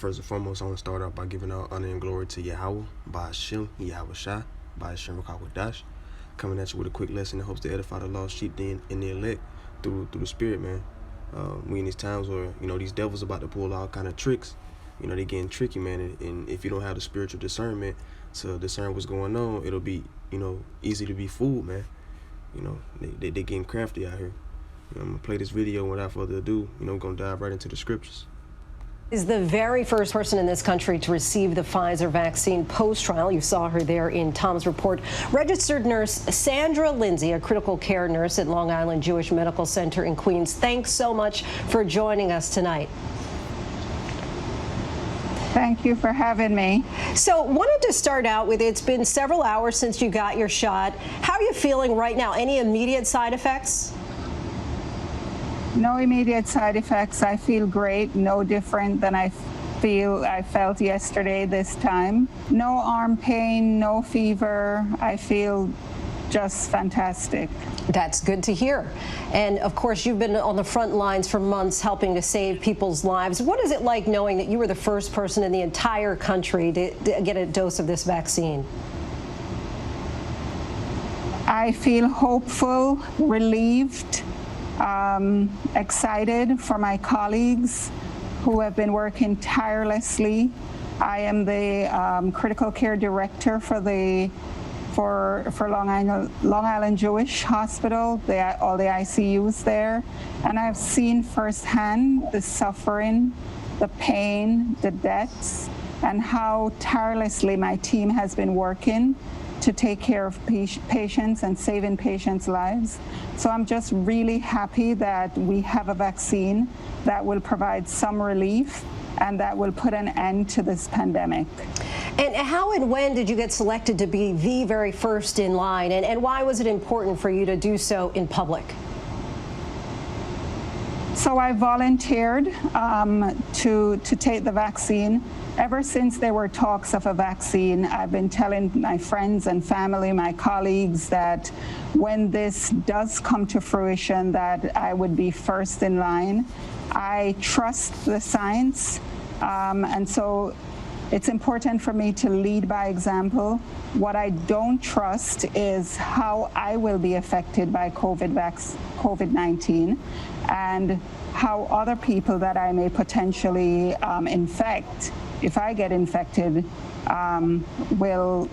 First and foremost, I want to start off by giving all honor and glory to Yahweh, Ba'ashem, Yahweh Shai, Ba'ashem Rakakwadash. Coming at you with a quick lesson that hopes to edify the lost sheep and the elect through the Spirit, man. We in these times where, these devils about to pull all kind of tricks. They getting tricky, man. And if you don't have the spiritual discernment to discern what's going on, it'll be, easy to be fooled, man. They getting crafty out here. I'm going to play this video without further ado. I'm going to dive right into the scriptures. Is the very first person in this country to receive the Pfizer vaccine post-trial. You saw her there in Tom's report. Registered nurse Sandra Lindsay, a critical care nurse at Long Island Jewish Medical Center in Queens. Thanks so much for joining us tonight. Thank you for having me. So wanted to start out with, it's been several hours since you got your shot. How are you feeling right now? Any immediate side effects? No immediate side effects. I feel great, no different than I felt yesterday this time. No arm pain, no fever. I feel just fantastic. That's good to hear. And of course, you've been on the front lines for months helping to save people's lives. What is it like knowing that you were the first person in the entire country to get a dose of this vaccine? I feel hopeful, relieved, excited for my colleagues who have been working tirelessly. I am the critical care director for Long Island Jewish Hospital, all the ICUs there, and I've seen firsthand the suffering, the pain, the deaths, and how tirelessly my team has been working to take care of patients and saving patients' lives. So I'm just really happy that we have a vaccine that will provide some relief and that will put an end to this pandemic. And how and when did you get selected to be the very first in line? And why was it important for you to do so in public? So I volunteered to take the vaccine. Ever since there were talks of a vaccine, I've been telling my friends and family, my colleagues, that when this does come to fruition, that I would be first in line. I trust the science, and so it's important for me to lead by example. What I don't trust is how I will be affected by COVID-19 and how other people that I may potentially infect, if I get infected, will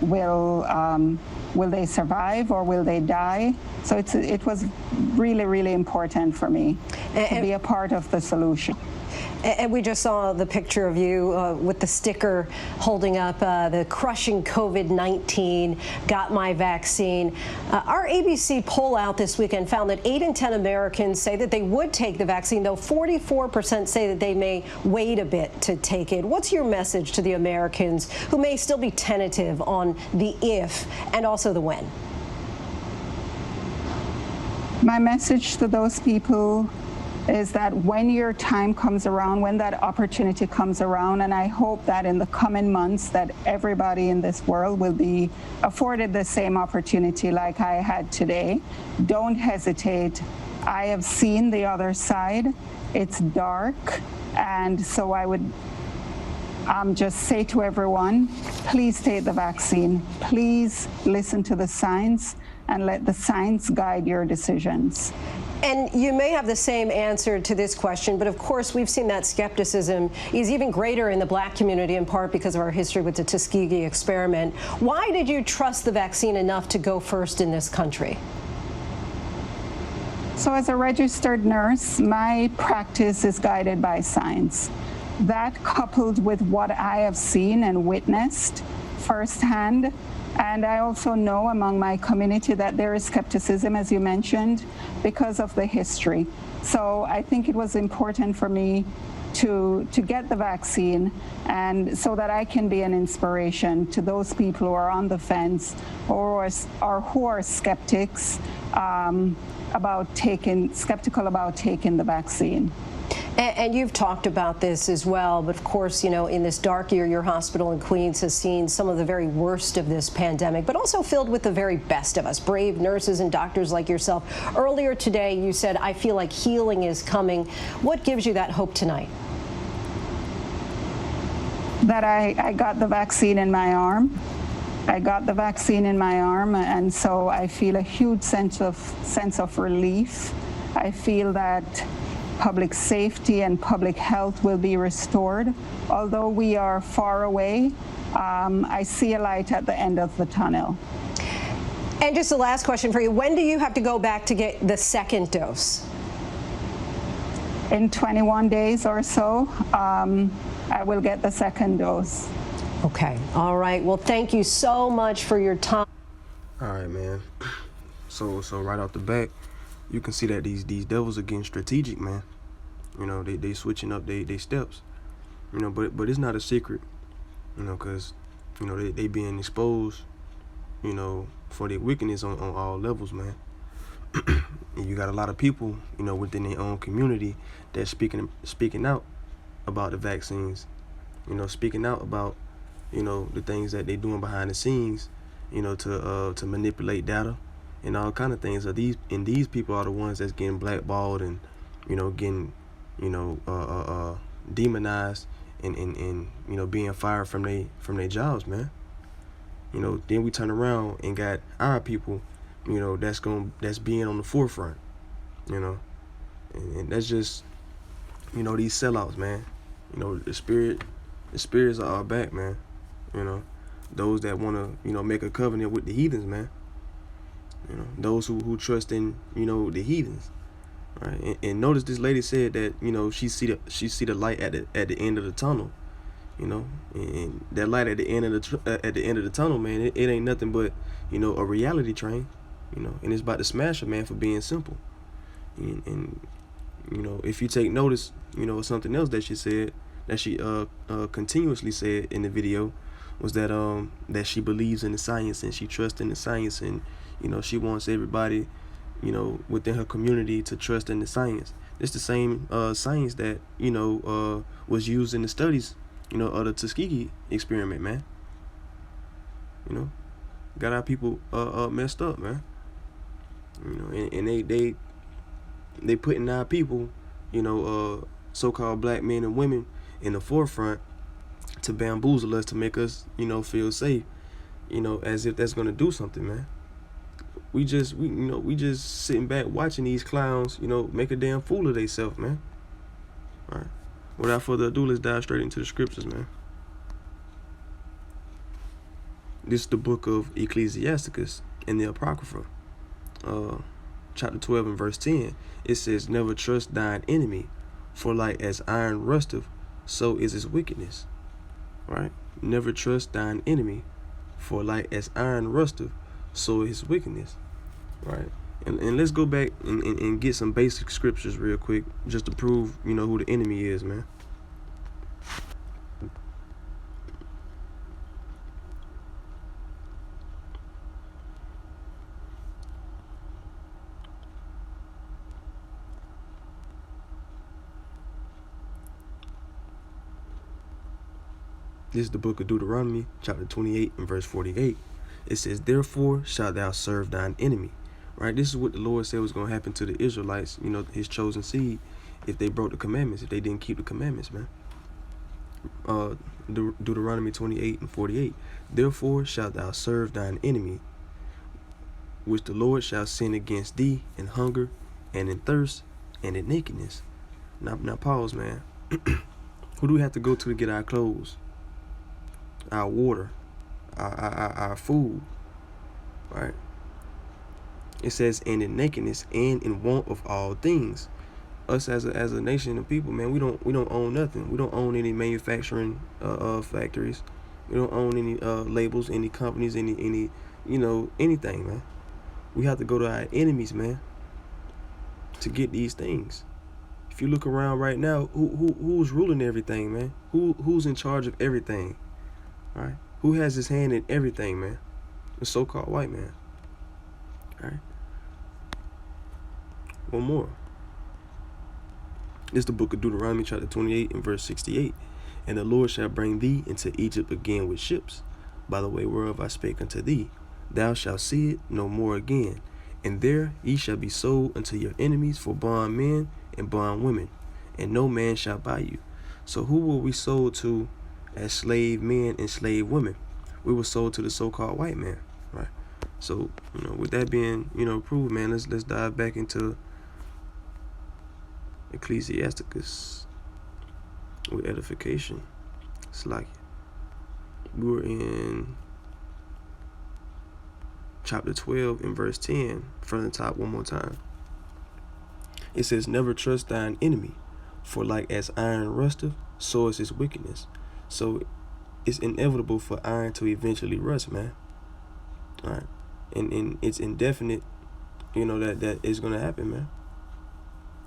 they survive or will they die? So it was really, really important for me to be a part of the solution. And we just saw the picture of you with the sticker holding up the crushing COVID-19, got my vaccine. Our ABC poll out this weekend found that 8 in 10 Americans say that they would take the vaccine, though 44% say that they may wait a bit to take it. What's your message to the Americans who may still be tentative on the if and also the when? My message to those people is that when your time comes around, when that opportunity comes around, and I hope that in the coming months that everybody in this world will be afforded the same opportunity like I had today, don't hesitate. I have seen the other side. It's dark, and so I would just say to everyone, please take the vaccine. Please listen to the science and let the science guide your decisions. And you may have the same answer to this question, but of course we've seen that skepticism is even greater in the Black community, in part because of our history with the Tuskegee experiment. Why did you trust the vaccine enough to go first in this country? So as a registered nurse, my practice is guided by science. That coupled with what I have seen and witnessed firsthand, and I also know among my community that there is skepticism, as you mentioned, because of the history. So I think it was important for me to get the vaccine, and so that I can be an inspiration to those people who are on the fence or who are skeptics skeptical about taking the vaccine. And you've talked about this as well, but of course, in this dark year, your hospital in Queens has seen some of the very worst of this pandemic, but also filled with the very best of us, brave nurses and doctors like yourself. Earlier today, you said, I feel like healing is coming. What gives you that hope tonight? that I got the vaccine in my arm. I got the vaccine in my arm, and so I feel a huge sense of relief. I feel that public safety and public health will be restored. Although we are far away, I see a light at the end of the tunnel. And just the last question for you, when do you have to go back to get the second dose? In 21 days or so, I will get the second dose. Okay, all right. Well, thank you so much for your time. All right, man. So right off the bat, you can see that these devils are getting strategic, man. You know, they switching up they steps. You know, but it's not a secret. You know, cause you know they being exposed. You know, for their wickedness on all levels, man. And you got a lot of people, you know, within their own community that's speaking out about the vaccines. You know, speaking out about, you know, the things that they're doing behind the scenes, you know, to manipulate data and all kind of things. These people are the ones that's getting blackballed and, you know, getting, you know, demonized and you know, being fired from their jobs, man. You know, then we turn around and got our people, you know, that's being on the forefront, you know, and that's just, you know, these sellouts, man. You know, the spirits are back, man. You know, those that want to, you know, make a covenant with the heathens, man. You know, those who trust in, you know, the heathens, right? And notice this lady said that, you know, she see the light at the end of the tunnel, you know, and that light at the end of the tunnel, man, it ain't nothing but, you know, a reality train, you know, and it's about to smash her, man, for being simple. And you know, if you take notice, you know, something else that she said, that she continuously said in the video, was that that she believes in the science and she trusts in the science, and you know, she wants everybody, you know, within her community to trust in the science. It's the same science that, you know, was used in the studies, you know, of the Tuskegee experiment, man. You know, got our people messed up, man. You know, and they putting our people, you know, so-called black men and women in the forefront to bamboozle us, to make us, you know, feel safe, you know, as if that's gonna do something, man. We just sitting back watching these clowns, you know, make a damn fool of themselves, man. All right. Without further ado, let's dive straight into the scriptures, man. This is the book of Ecclesiasticus in the Apocrypha, chapter 12 and verse 10. It says, "Never trust thine enemy, for like as iron rusteth, so is his wickedness." Right? Never trust thine enemy, for like as iron rusteth, so is his wickedness. Right? And let's go back and get some basic scriptures real quick, just to prove, you know, who the enemy is, man. This is the book of Deuteronomy, chapter 28 and verse 48. It says, "Therefore shalt thou serve thine enemy." Right? This is what the Lord said was going to happen to the Israelites, you know, his chosen seed, if they broke the commandments, if they didn't keep the commandments, man. Deuteronomy 28 and 48. "Therefore shalt thou serve thine enemy, which the Lord shall send against thee in hunger and in thirst and in nakedness." Now pause, man. Who do we have to go to get our clothes, our water, our food, right? It says, "and in nakedness and in want of all things." Us as a nation of people, man, we don't own nothing. We don't own any manufacturing factories. We don't own any labels, any companies, any you know, anything, man. We have to go to our enemies, man, to get these things. If you look around right now, who's ruling everything, man? Who's in charge of everything? Right? Who has his hand in everything, man? The so-called white man. All right. One more. This is the book of Deuteronomy, chapter 28 and verse 68. "And the Lord shall bring thee into Egypt again with ships, by the way whereof I spake unto thee. Thou shalt see it no more again. And there ye shall be sold unto your enemies for bondmen and bondwomen, and no man shall buy you." So who were we sold to as slave men and slave women. We were sold to the so-called white man, right? So, with that being, proved, man, let's dive back into Ecclesiasticus with edification. It's like we were in chapter 12 in verse 10 from the top one more time. It says, never trust thine enemy, for like as iron rusteth, so is his wickedness. So it's inevitable for iron to eventually rust, man. All right. And it's indefinite, that is going to happen, man.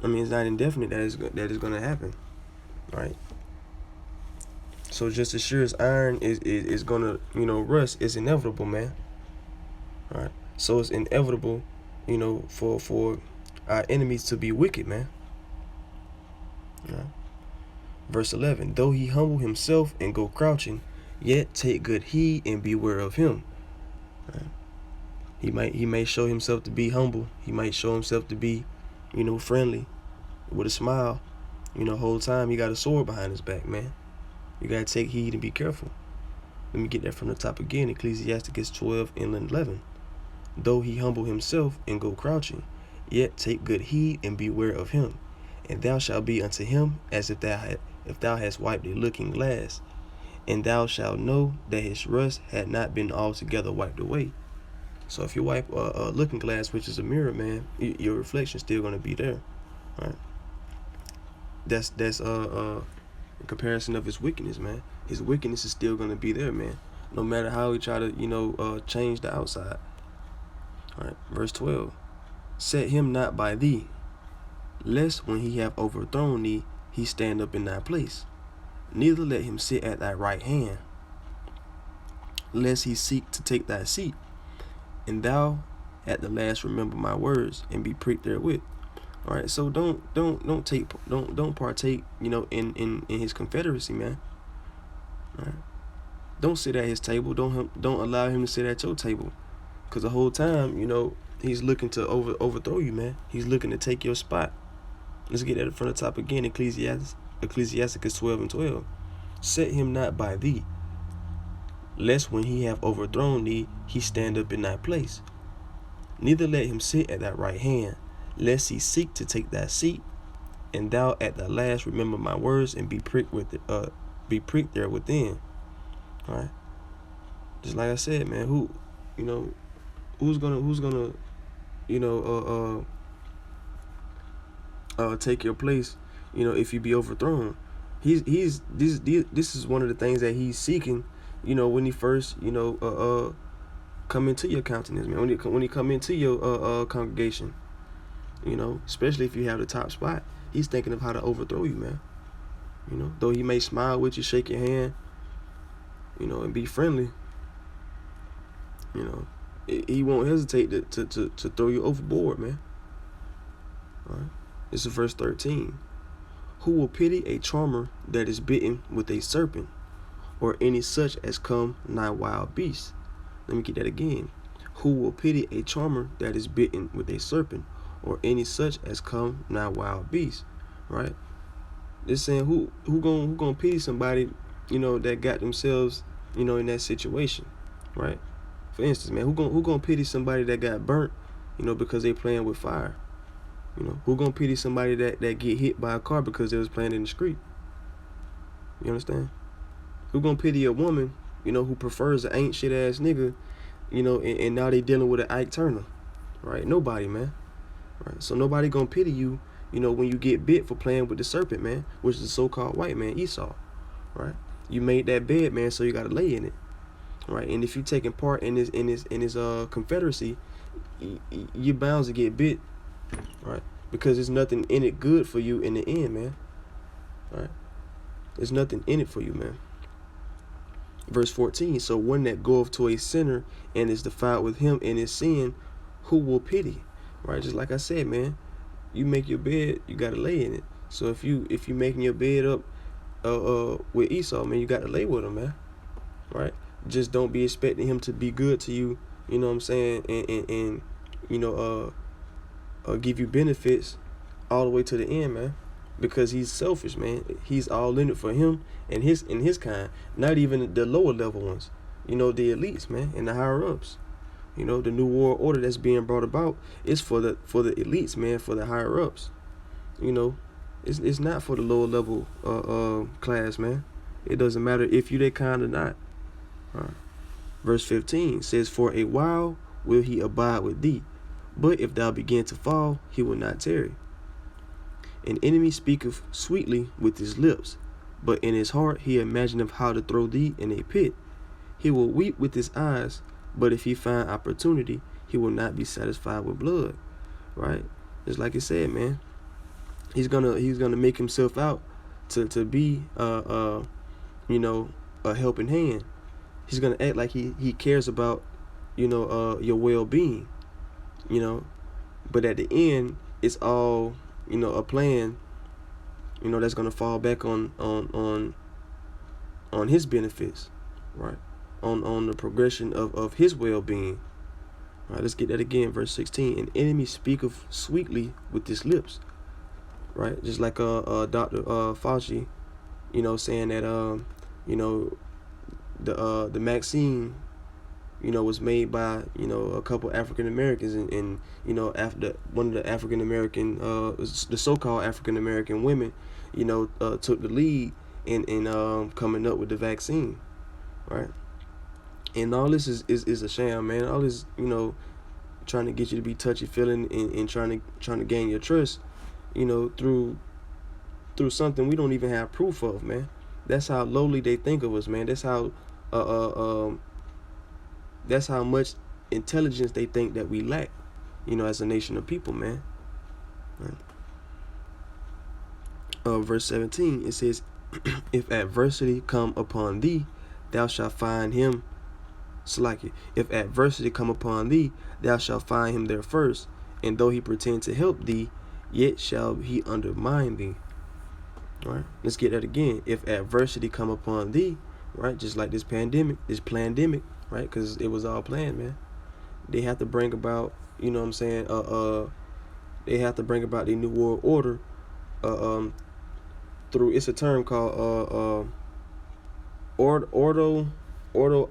I mean, it's not indefinite that is going to happen, right? So just as sure as iron is going to, rust, it's inevitable, man. All right. So it's inevitable, for our enemies to be wicked, man. All right. Verse 11, though he humble himself and go crouching, yet take good heed and beware of him. Right. He may show himself to be humble. He might show himself to be, friendly, with a smile. Whole time he got a sword behind his back, man. You gotta take heed and be careful. Let me get that from the top again. Ecclesiasticus 12 and 11. Though he humble himself and go crouching, yet take good heed and beware of him. And thou shalt be unto him as if thou hast wiped a looking glass, and thou shalt know that his rust had not been altogether wiped away. So if you wipe a looking glass, which is a mirror, man, your reflection's still gonna be there. All right. That's a comparison of his wickedness, man. His wickedness is still gonna be there, man. No matter how he try to, change the outside. All right. Verse 12. Set him not by thee, lest when he have overthrown thee, he stand up in thy place. Neither let him sit at thy right hand, lest he seek to take thy seat. And thou at the last remember my words and be pricked therewith. All right, so don't partake, in his confederacy, man. All right, don't sit at his table. Don't allow him to sit at your table, cause the whole time, he's looking to overthrow you, man. He's looking to take your spot. Let's get that from the top again. Ecclesiasticus 12 and 12. Set him not by thee, lest when he have overthrown thee, he stand up in thy place. Neither let him sit at thy right hand, lest he seek to take thy seat. And thou at the last remember my words and be pricked there within. All right. Just like I said, man, who's gonna take your place, if you be overthrown. This is one of the things that he's seeking, when he first, come into your countenance, man. When he come into your congregation, especially if you have the top spot, he's thinking of how to overthrow you, man. Though he may smile with you, shake your hand, and be friendly, he won't hesitate to throw you overboard, man. All right. This is verse 13. Who will pity a charmer that is bitten with a serpent, or any such as come nigh wild beasts? Let me get that again. Who will pity a charmer that is bitten with a serpent, or any such as come nigh wild beasts? Right? It's saying who gonna pity somebody, that got themselves, in that situation, right? For instance, man, who gonna pity somebody that got burnt, because they playing with fire? Who gonna pity somebody that get hit by a car because they was playing in the street? You understand? Who gonna pity a woman, who prefers an ain't shit ass nigga, and now they dealing with an Ike Turner, right? Nobody, man. Right? So nobody gonna pity you, when you get bit for playing with the serpent, man, which is the so-called white man, Esau, right? You made that bed, man, so you gotta lay in it, right? And if you taking part in his confederacy, you're bound to get bit, right? Because there's nothing in it good for you in the end, man. Right? There's nothing in it for you, man. Verse 14. So one that goeth to a sinner and is defiled with him in his sin, who will pity? Right? Just like I said, man, you make your bed, you gotta lay in it. So if you making your bed up with Esau, man, you gotta lay with him, man. Right? Just don't be expecting him to be good to you, you know what I'm saying, and give you benefits all the way to the end, man. because he's selfish, man. He's all in it for him and his kind. Not even the lower level ones, the elites, man, and the higher ups. The new world order that's being brought about is for the elites, man, for the higher ups. It's not for the lower level class, man. It doesn't matter if you that kind or not. Verse 15 says, "For a while will he abide with thee, but if thou begin to fall, he will not tarry. An enemy speaketh sweetly with his lips, but in his heart he imagineth how to throw thee in a pit. He will weep with his eyes, but if he find opportunity, he will not be satisfied with blood." Right? Just like it said, man. He's gonna make himself out to be a helping hand. He's gonna act like he cares about your well-being, but at the end it's all a plan that's gonna fall back on his benefits, right? On the progression of his well-being. All right, let's get that again. Verse 16: "An enemy speaketh sweetly with his lips." Right, just like Dr. Fauci, saying that the Maxine, was made by a couple African Americans, and after one of the African American the so-called African American women, took the lead in coming up with the vaccine, right? And all this is a sham, man. All this trying to get you to be touchy feeling and trying to gain your trust, through something we don't even have proof of, man. That's how lowly they think of us, man. That's how much intelligence they think that we lack, as a nation of people, man. Right. Verse 17, it says, "If adversity come upon thee, thou shalt find him." If adversity come upon thee, thou shalt find him there first, and though he pretend to help thee, yet shall he undermine thee. Right? Let's get that again. If adversity come upon thee, right? Just like this pandemic, right? Because it was all planned, man. They have to bring about, they have to bring about the new world order, through, it's a term called ordo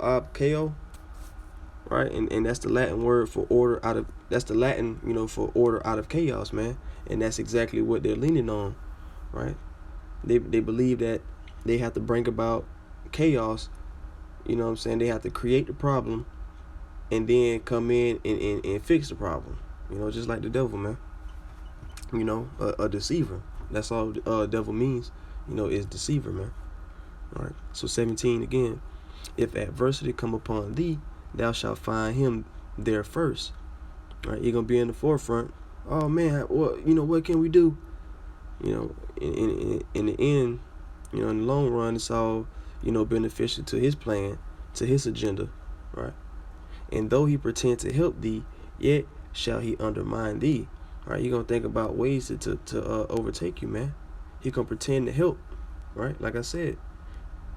ab chaos, right? And that's the Latin word for order out of. That's the Latin, for order out of chaos, man. And that's exactly what they're leaning on, right? They believe that they have to bring about chaos, They have to create the problem and then come in and fix the problem, just like the devil, man. A deceiver. That's all devil means, is deceiver, man. All right. So 17 again. "If adversity come upon thee, thou shalt find him there first." All right, you're gonna be in the forefront. Oh man, what can we do? In the end, in the long run, it's all beneficial to his plan, to his agenda, right? "And though he pretend to help thee, yet shall he undermine thee." All right, you're gonna think about ways to overtake you, man. He gonna pretend to help, right? Like I said,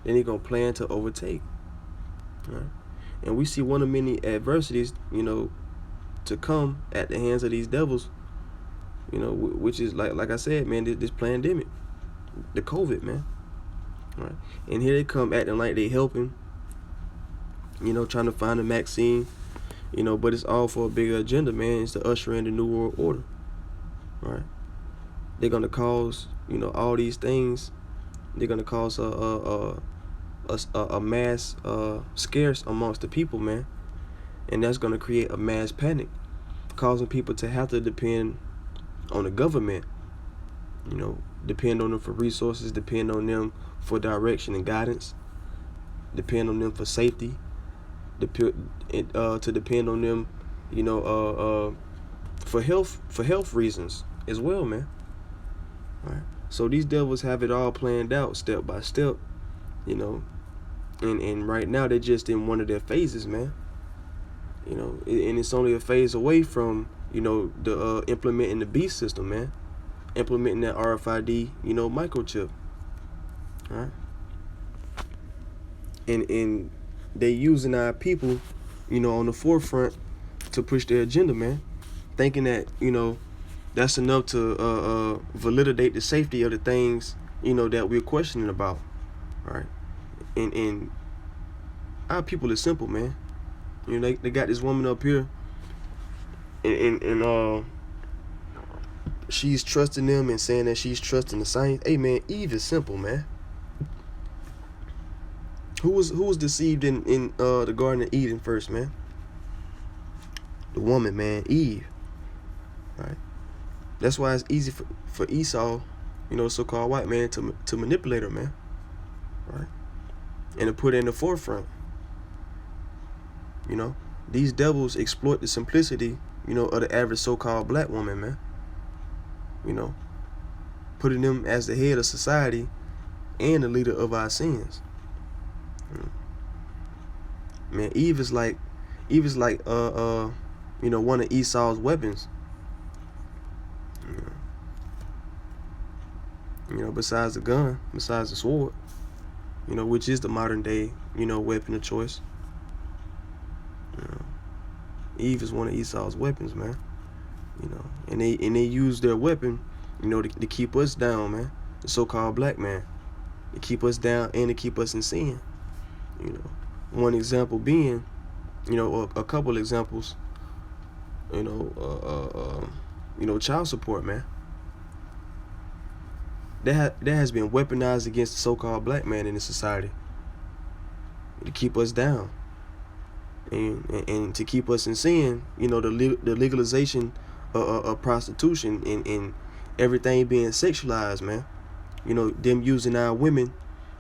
then he gonna plan to overtake, right? And we see one of many adversities, to come at the hands of these devils, which is like I said, man, this pandemic, the COVID, man. All right, and here they come acting like they helping, trying to find a Maxine, but it's all for a bigger agenda, man. It's to usher in the new world order. All right, they're gonna cause, all these things. They're gonna cause a mass scarce amongst the people, man. And that's going to create a mass panic, causing people to have to depend on the government, depend on them for resources, depend on them for direction and guidance, depend on them for safety, to depend on them, for health reasons as well, man. All right. So these devils have it all planned out step by step, and right now they're just in one of their phases, man. And it's only a phase away from, the implementing the beast system, man. Implementing that RFID, microchip. All right. And they using our people, on the forefront to push their agenda, man. Thinking that, That's enough to validate the safety of the things, you know, that we're questioning about, right? And our people is simple, man. You know, they got this woman up here, and she's trusting them and saying that she's trusting the science. Hey, man, Eve is simple, man. Who was deceived in the Garden of Eden first, man? The woman, man, Eve. Right. That's why it's easy for Esau, you know, so-called white man, to manipulate her, man. Right. And to put her in the forefront. You know, these devils exploit the simplicity, you know, of the average so-called black woman, man. You know, putting them as the head of society and the leader of our sins. Man, Eve is like, you know, one of Esau's weapons. You know, besides the gun, besides the sword, you know, which is the modern day, you know, weapon of choice. You know, Eve is one of Esau's weapons, man. You know, and they use their weapon, you know, to keep us down, man. The so-called black man, to keep us down and to keep us in sin. You know, one example being, you know, a couple examples, you know, child support, man. That has been weaponized against the so-called black man in this society to keep us down and to keep us in sin. You know, the legalization of prostitution and everything being sexualized, man. You know, them using our women,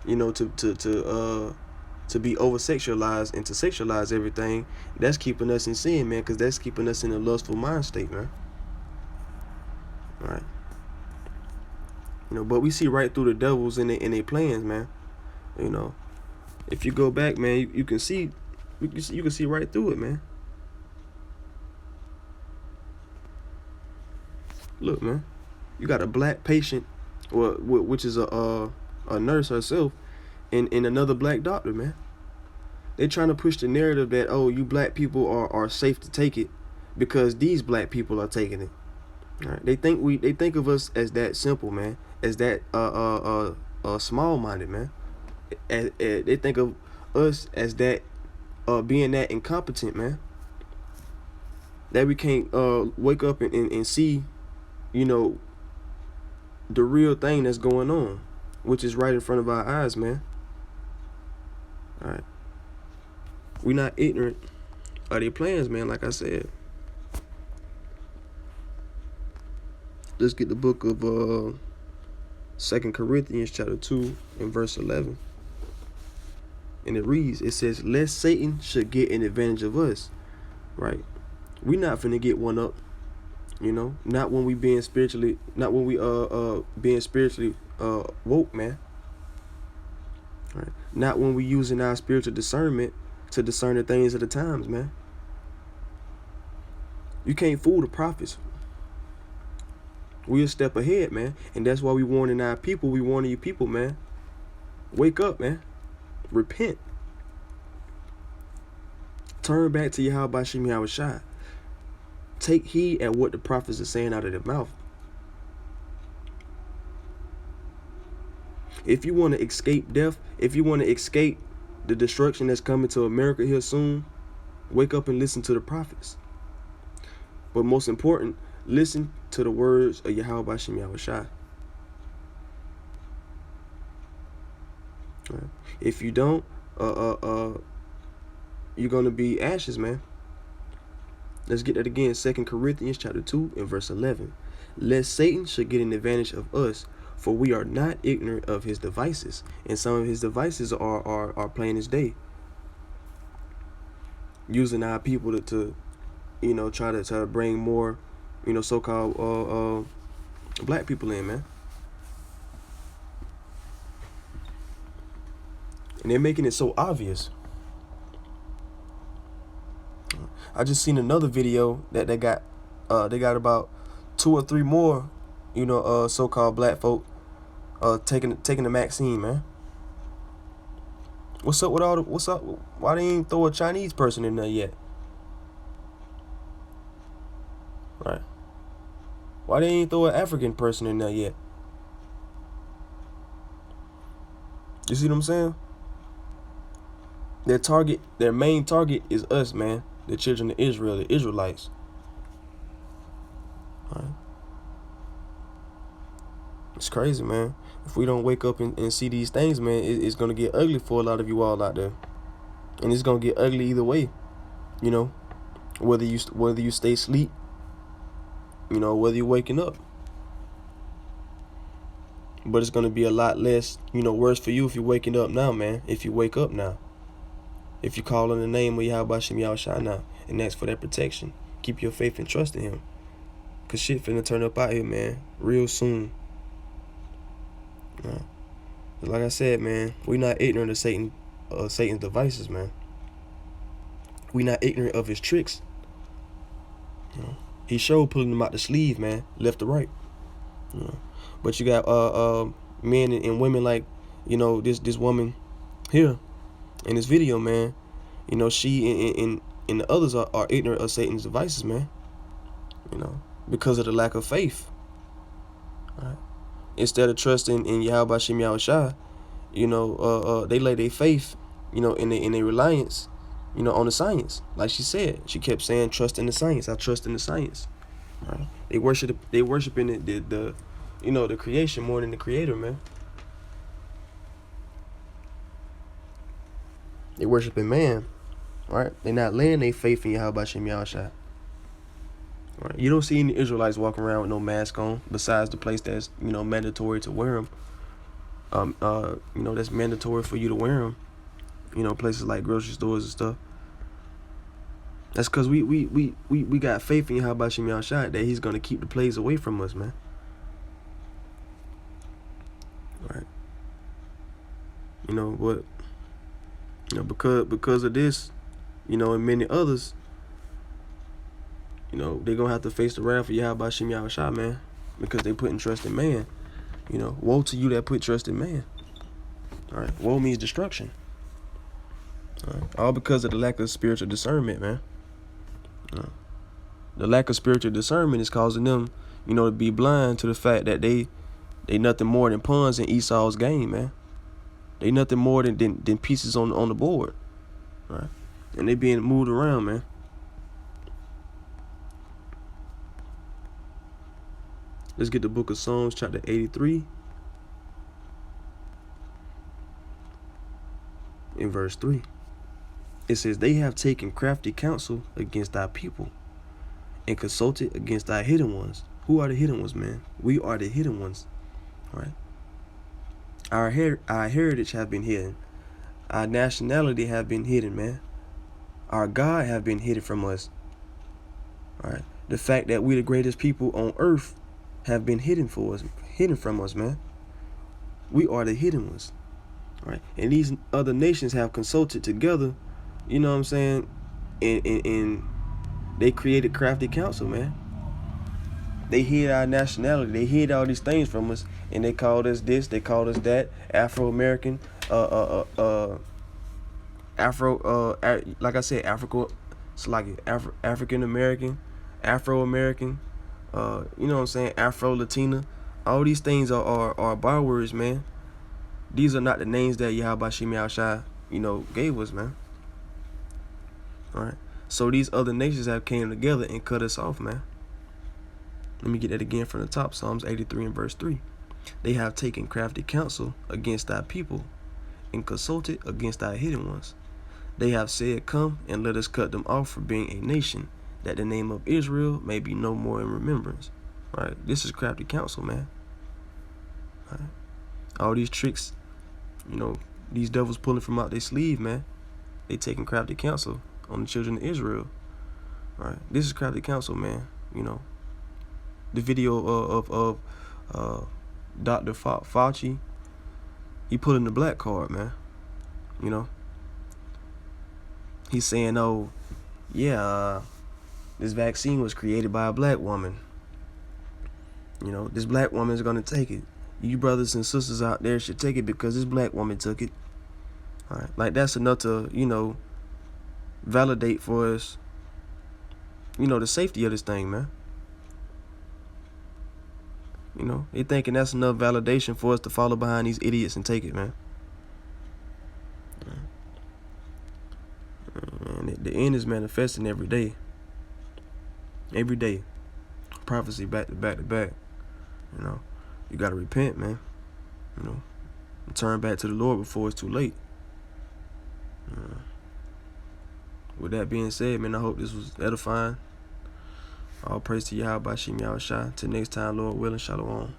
you know, to be over sexualized and to sexualize everything. That's keeping us in sin, man, because that's keeping us in a lustful mind state, man. All right. You know, but we see right through the devils in their plans, man. You know, if you go back, man, you can see right through it, man. Look, man, you got a black patient, which is a nurse herself, and another black doctor, man. They trying to push the narrative that, oh, you black people are safe to take it because these black people are taking it. All right. They think of us as that simple, man, as that small-minded, man. They think of us as that being that incompetent, man. That we can't wake up and see, you know, the real thing that's going on, which is right in front of our eyes, man. All right. We're not ignorant of their plans, man, like I said. Let's get the book of 2 Corinthians chapter 2 and verse 11. And it reads, it says, lest Satan should get an advantage of us. Right? We not finna get one up. You know, not when we being spiritually woke, man. Right? Not when we using our spiritual discernment to discern the things of the times, man. You can't fool the prophets. We a step ahead, man. And that's why we warning our people. We warning you people, man. Wake up, man. Repent. Turn back to Yahweh Shem Yahweh Shai. Take heed at what the prophets are saying out of their mouth. If you want to escape death, if you want to escape the destruction that's coming to America here soon, wake up and listen to the prophets. But most important, listen to the words of Yahweh Shem Yahweh Shai. Right. If you don't, you're gonna be ashes, man. Let's get that again. 2 Corinthians chapter 2 and verse 11. Lest Satan should get an advantage of us, for we are not ignorant of his devices. And some of his devices are plain as day. Using our people to you know, try to bring more, you know, so-called black people in, man. And they're making it so obvious. I just seen another video that they got about 2 or 3 more, you know, so-called black folk taking the Maxine, man. What's up with all the, what's up? Why they ain't throw a Chinese person in there yet? Right. Why they ain't throw an African person in there yet? You see what I'm saying? Their main target is us, man. The children of Israel, the Israelites. All right. It's crazy, man. If we don't wake up and see these things, man, it's gonna get ugly for a lot of you all out there, and it's gonna get ugly either way. You know, whether you stay asleep, you know, whether you're waking up. But it's gonna be a lot less, you know, worse for you if you're waking up now, man. If you wake up now, if you call on the name of Yahweh Shem Yahushua now and ask for that protection, keep your faith and trust in Him, cause shit finna turn up out here, man, real soon. Like I said, man, we not ignorant of Satan's devices, man. We not ignorant of his tricks. You know, he showed pulling them out the sleeve, man, left to right. You know, but you got men and women like, you know, this woman here in this video, man. You know, she and the others are ignorant of Satan's devices, man. You know, because of the lack of faith. All right. Instead of trusting in Yahweh Shem Yahushua, you know, they lay their faith, you know, in their reliance, you know, on the science. Like she said, she kept saying, "Trust in the science. I trust in the science." Right? They worshiping the you know, the creation more than the creator, man. They worshiping man, right? They not laying their faith in Yahweh Shem Yahushua. Right. You don't see any Israelites walking around with no mask on, besides the place that's, you know, mandatory to wear them. You know, that's mandatory for you to wear them. You know, places like grocery stores and stuff. That's because we got faith in Yahweh Shem Yahushua that He's gonna keep the plagues away from us, man. Right. You know what? You know, because of this, you know, and many others, you know, they're going to have to face the wrath of Yahweh Shem Yahushua, man, because they putting trust in man. You know, woe to you that put trust in man. All right, woe means destruction. All right, all because of the lack of spiritual discernment, man. The lack of spiritual discernment is causing them, you know, to be blind to the fact that they nothing more than pawns in Esau's game, man. They nothing more than pieces on the board, right? And they being moved around, man. Let's get the book of Psalms, chapter 83, in verse 3. It says, "They have taken crafty counsel against thy people, and consulted against thy hidden ones." Who are the hidden ones, man? We are the hidden ones, all right? Our heritage have been hidden. Our nationality have been hidden, man. Our God have been hidden from us, all right? The fact that we the greatest people on earth have been hidden from us, man. We are the hidden ones, right? And these other nations have consulted together, you know what I'm saying, and they created crafty counsel, man. They hid our nationality, they hid all these things from us, and they called us this, they called us that, Afro-American, like I said, African-American, Afro-American, you know what I'm saying, Afro-Latina. All these things are bywords, man. These are not the names that Yahweh Shem Yahushua, you know, gave us, man. All right. So these other nations have came together and cut us off, man. Let me get that again from the top. Psalms 83 and verse 3. "They have taken crafty counsel against thy people, and consulted against thy hidden ones. They have said, Come and let us cut them off for being a nation, that the name of Israel may be no more in remembrance." Right? This is crafty counsel, man. Right? All these tricks, you know, these devils pulling from out their sleeve, man. They taking crafty counsel on the children of Israel. Right? This is crafty counsel, man. You know, the video of Dr. Fauci, he pulling the black card, man. You know, he's saying, "Oh, yeah, this vaccine was created by a black woman. You know, this black woman is gonna take it. You brothers and sisters out there should take it because this black woman took it." All right, like that's enough to, you know, validate for us, you know, the safety of this thing, man. You know, they thinking that's enough validation for us to follow behind these idiots and take it, man. And the end is manifesting every day. Every day. Prophecy back to back to back. You know, you got to repent, man. You know, turn back to the Lord before it's too late. With that being said, man, I hope this was edifying. All praise to Yahweh Bashim Yahushua. Till next time, Lord willing, Shalom.